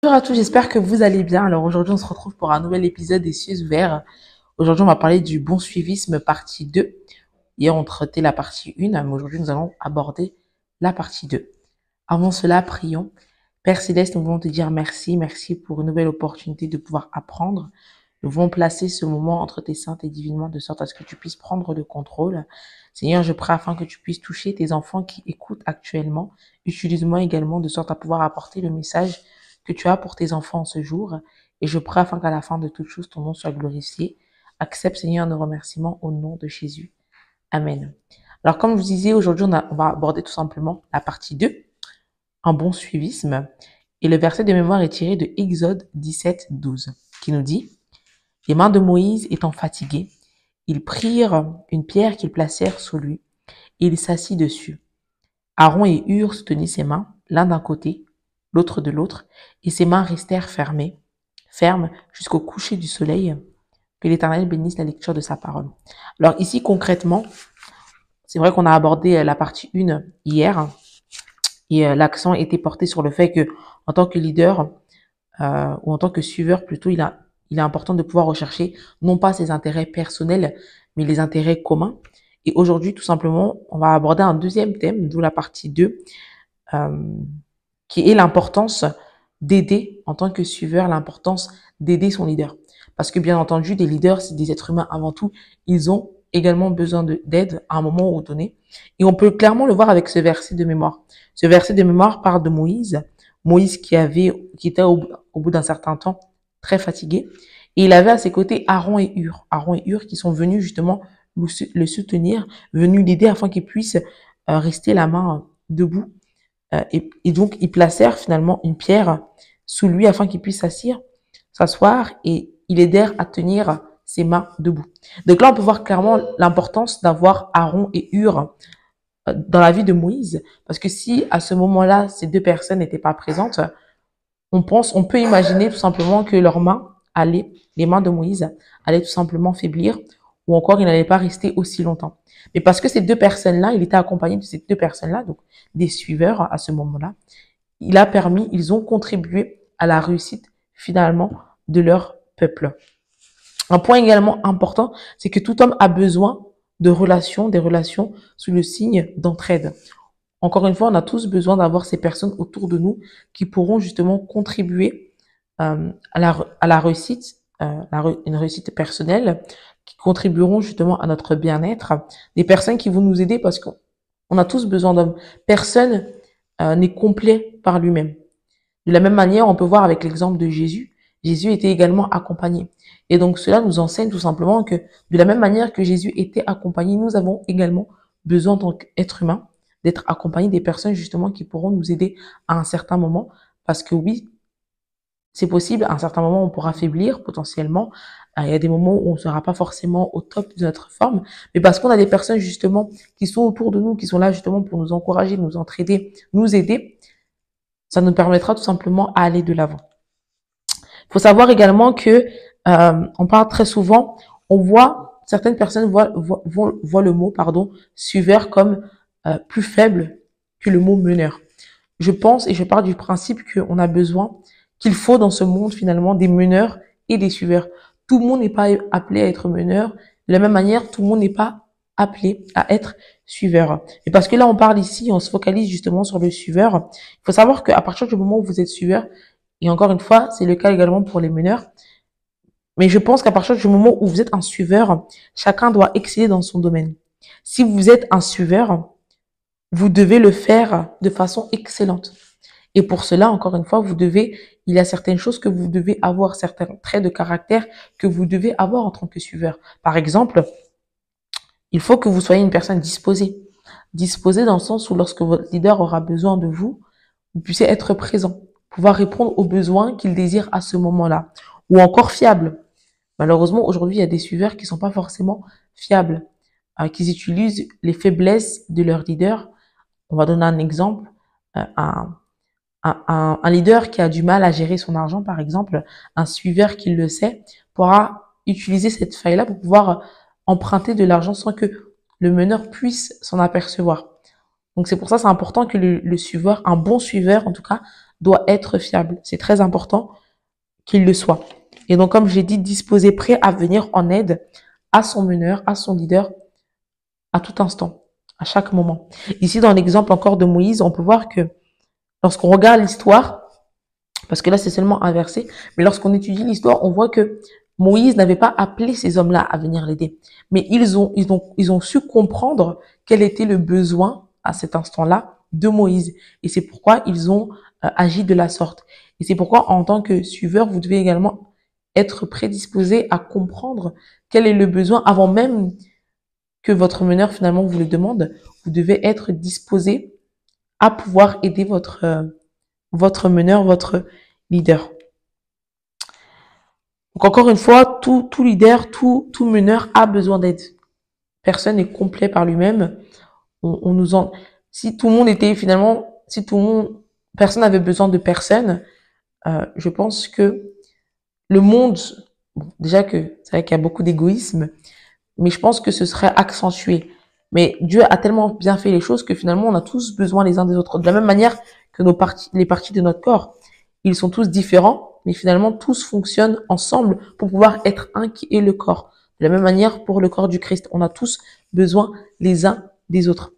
Bonjour à tous, j'espère que vous allez bien. Alors aujourd'hui, on se retrouve pour un nouvel épisode des Cieux ouverts. Aujourd'hui, on va parler du bon suivisme partie 2. Hier, on traitait la partie 1, mais aujourd'hui, nous allons aborder la partie 2. Avant cela, prions. Père Céleste, nous voulons te dire merci. Merci pour une nouvelle opportunité de pouvoir apprendre. Nous voulons placer ce moment entre tes saintes et divinement de sorte à ce que tu puisses prendre le contrôle. Seigneur, je prie afin que tu puisses toucher tes enfants qui écoutent actuellement. Utilise-moi également de sorte à pouvoir apporter le message que tu as pour tes enfants en ce jour. Et je prie afin qu'à la fin de toute chose, ton nom soit glorifié. Accepte, Seigneur, nos remerciements au nom de Jésus. Amen. Alors, comme je vous disais, aujourd'hui, on va aborder tout simplement la partie 2, un bon suivisme. Et le verset de mémoire est tiré de Exode 17, 12, qui nous dit « Les mains de Moïse étant fatiguées, ils prirent une pierre qu'ils placèrent sous lui, et il s'assit dessus. Aaron et Hur soutenaient ses mains, l'un d'un côté, l'autre de l'autre, et ses mains restèrent fermes jusqu'au coucher du soleil. Que l'Éternel bénisse la lecture de sa parole. » Alors ici, concrètement, c'est vrai qu'on a abordé la partie 1 hier, et l'accent était porté sur le fait que, en tant que leader, ou en tant que suiveur plutôt, il est important de pouvoir rechercher non pas ses intérêts personnels, mais les intérêts communs. Et aujourd'hui, tout simplement, on va aborder un deuxième thème, d'où la partie 2, qui est l'importance d'aider, en tant que suiveur, l'importance d'aider son leader. Parce que bien entendu, des leaders, c'est des êtres humains avant tout, ils ont également besoin d'aide à un moment donné. Et on peut clairement le voir avec ce verset de mémoire. Ce verset de mémoire parle de Moïse. Moïse qui était au bout d'un certain temps très fatigué. Et il avait à ses côtés Aaron et Hur. Aaron et Hur qui sont venus justement le soutenir, venus l'aider afin qu'il puisse rester la main debout. Et donc, ils placèrent finalement une pierre sous lui afin qu'il puisse s'asseoir et ils l'aidèrent à tenir ses mains debout. Donc là, on peut voir clairement l'importance d'avoir Aaron et Hur dans la vie de Moïse, parce que si à ce moment-là, ces deux personnes n'étaient pas présentes, on peut imaginer tout simplement que les mains de Moïse allaient tout simplement faiblir, ou encore il n'allait pas rester aussi longtemps. Mais parce que ces deux personnes-là, il était accompagné de ces deux personnes-là, donc des suiveurs à ce moment-là, ils ont contribué à la réussite finalement de leur peuple. Un point également important, c'est que tout homme a besoin des relations sous le signe d'entraide. Encore une fois, on a tous besoin d'avoir ces personnes autour de nous qui pourront justement contribuer à la réussite, une réussite personnelle, qui contribueront justement à notre bien-être. Des personnes qui vont nous aider parce qu'on a tous besoin d'hommes. Personne n'est complet par lui-même. De la même manière, on peut voir avec l'exemple de Jésus. Jésus était également accompagné. Et donc, cela nous enseigne tout simplement que de la même manière que Jésus était accompagné, nous avons également besoin, en tant qu'être humain, d'être accompagnés des personnes justement qui pourront nous aider à un certain moment. Parce que oui, c'est possible, à un certain moment, on pourra faiblir potentiellement. Il y a des moments où on ne sera pas forcément au top de notre forme. Mais parce qu'on a des personnes justement qui sont autour de nous, qui sont là justement pour nous encourager, nous entraider, nous aider, ça nous permettra tout simplement à aller de l'avant. Il faut savoir également que on parle très souvent, certaines personnes voient le mot suiveur comme plus faible que le mot meneur. Je pense et je pars du principe qu'il faut dans ce monde finalement des meneurs et des suiveurs. Tout le monde n'est pas appelé à être meneur. De la même manière, tout le monde n'est pas appelé à être suiveur. Et parce que là, on se focalise justement sur le suiveur. Il faut savoir qu'à partir du moment où vous êtes suiveur, et encore une fois, c'est le cas également pour les meneurs, mais je pense qu'à partir du moment où vous êtes un suiveur, chacun doit exceller dans son domaine. Si vous êtes un suiveur, vous devez le faire de façon excellente. Et pour cela, encore une fois, il y a certaines choses que vous devez avoir, certains traits de caractère que vous devez avoir en tant que suiveur. Par exemple, il faut que vous soyez une personne disposée. Disposée dans le sens où lorsque votre leader aura besoin de vous, vous puissiez être présent, pouvoir répondre aux besoins qu'il désire à ce moment-là. Ou encore fiable. Malheureusement, aujourd'hui, il y a des suiveurs qui sont pas forcément fiables, qui utilisent les faiblesses de leur leader. On va donner un exemple. Un leader qui a du mal à gérer son argent, par exemple, un suiveur qui le sait, pourra utiliser cette faille-là pour pouvoir emprunter de l'argent sans que le meneur puisse s'en apercevoir. Donc c'est pour ça c'est important que le suiveur, un bon suiveur en tout cas, doit être fiable. C'est très important qu'il le soit. Et donc, comme j'ai dit, disposé, prêt à venir en aide à son meneur, à son leader, à tout instant, à chaque moment. Ici, dans l'exemple encore de Moïse, on peut voir que lorsqu'on regarde l'histoire, parce que là, c'est seulement inversé, mais lorsqu'on étudie l'histoire, on voit que Moïse n'avait pas appelé ces hommes-là à venir l'aider. Mais ils ont su comprendre quel était le besoin à cet instant-là de Moïse. Et c'est pourquoi ils ont agi de la sorte. Et c'est pourquoi, en tant que suiveur, vous devez également être prédisposé à comprendre quel est le besoin avant même que votre meneur finalement vous le demande. Vous devez être disposé à pouvoir aider votre meneur, votre leader. Donc encore une fois, tout leader, tout meneur a besoin d'aide. Personne n'est complet par lui-même. Si tout le monde était finalement, personne n'avait besoin de personne, je pense que le monde, bon, déjà que c'est vrai qu'il y a beaucoup d'égoïsme, mais je pense que ce serait accentué. Mais Dieu a tellement bien fait les choses que finalement on a tous besoin les uns des autres. De la même manière que les parties de notre corps, ils sont tous différents, mais finalement tous fonctionnent ensemble pour pouvoir être un qui est le corps. De la même manière pour le corps du Christ, on a tous besoin les uns des autres.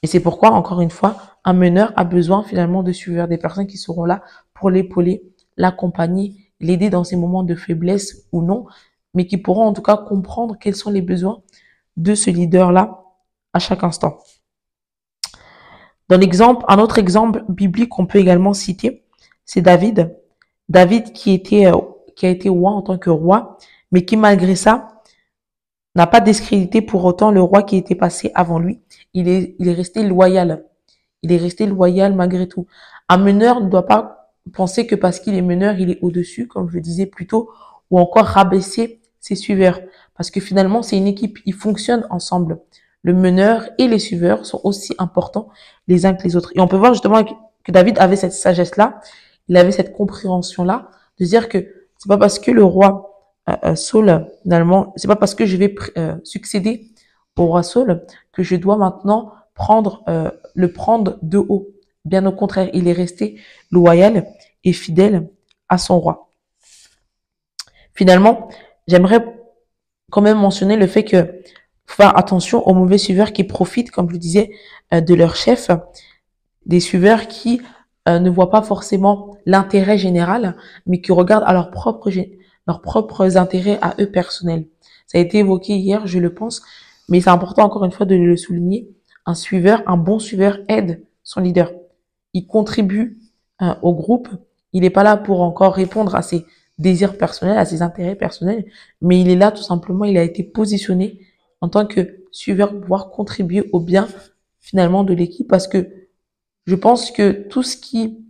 Et c'est pourquoi, encore une fois, un meneur a besoin finalement de suivre des personnes qui seront là pour l'épauler, l'accompagner, l'aider dans ses moments de faiblesse ou non, mais qui pourront en tout cas comprendre quels sont les besoins de ce leader-là à chaque instant. Un autre exemple biblique qu'on peut également citer, c'est David. David qui a été roi en tant que roi, mais qui malgré ça n'a pas discrédité pour autant le roi qui était passé avant lui. Il est resté loyal. Il est resté loyal malgré tout. Un meneur ne doit pas penser que parce qu'il est meneur, il est au-dessus, comme je le disais plus tôt, ou encore rabaisser ses suiveurs. Parce que finalement, c'est une équipe, ils fonctionnent ensemble. Le meneur et les suiveurs sont aussi importants les uns que les autres. Et on peut voir justement que David avait cette sagesse-là, il avait cette compréhension-là, de dire que c'est pas parce que le roi Saul, finalement, c'est pas parce que je vais succéder au roi Saul que je dois maintenant le prendre de haut. Bien au contraire, il est resté loyal et fidèle à son roi. Finalement, j'aimerais quand même mentionner le fait que faut faire attention aux mauvais suiveurs qui profitent, comme je le disais, de leur chef, des suiveurs qui ne voient pas forcément l'intérêt général, mais qui regardent à leurs propres intérêts à eux personnels. Ça a été évoqué hier, je le pense, mais c'est important encore une fois de le souligner. Un bon suiveur aide son leader. Il contribue au groupe. Il n'est pas là pour encore répondre à ses désirs personnels, à ses intérêts personnels, mais il est là tout simplement, il a été positionné en tant que suiveur pour pouvoir contribuer au bien finalement de l'équipe, parce que je pense que tout ce qui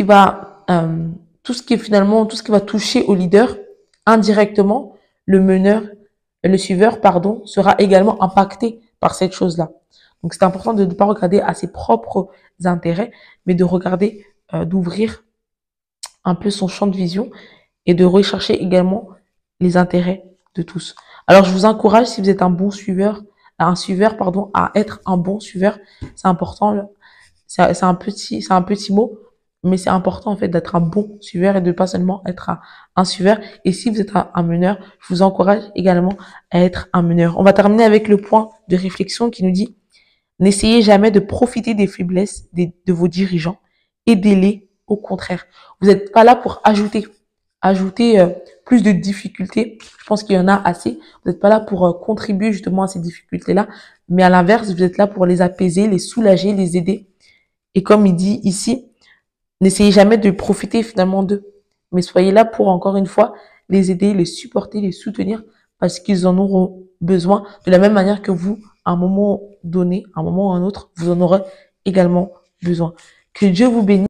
va toucher au leader indirectement, le suiveur, pardon, sera également impacté par cette chose-là. Donc c'est important de ne pas regarder à ses propres intérêts, mais de regarder, d'ouvrir un peu son champ de vision et de rechercher également les intérêts de tous. Alors je vous encourage, si vous êtes un suiveur, à être un bon suiveur. C'est important. C'est un petit mot, mais c'est important en fait d'être un bon suiveur et de pas seulement être un suiveur. Et si vous êtes un meneur, je vous encourage également à être un meneur. On va terminer avec le point de réflexion qui nous dit: n'essayez jamais de profiter des faiblesses de vos dirigeants. Aidez-les au contraire. Vous n'êtes pas là pour ajouter plus de difficultés. Je pense qu'il y en a assez. Vous n'êtes pas là pour contribuer justement à ces difficultés-là, mais à l'inverse, vous êtes là pour les apaiser, les soulager, les aider. Et comme il dit ici, n'essayez jamais de profiter finalement d'eux, mais soyez là pour, encore une fois, les aider, les supporter, les soutenir, parce qu'ils en auront besoin de la même manière que vous, à un moment donné, à un moment ou à un autre, vous en aurez également besoin. Que Dieu vous bénisse.